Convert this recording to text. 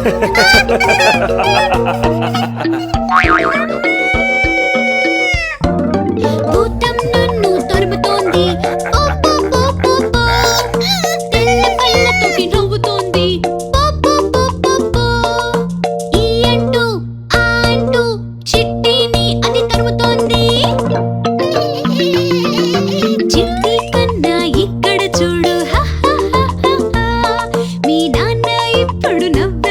భూతం నన్ను తరుముతోంది. పో, పో, పో, పో, పో. తెల్ల కళ్ళతోటి నవ్వుతోంది. పో, పో, పో, పో, పో. ఈ అంటూ ఆ అంటూ చిట్టిని అది తరుముతోంది. చిట్టి కన్నా ఇక్కడ చూడు. హ, హ, హ, హ, హ. మీ నాన్న ఇప్పుడు నవ్వు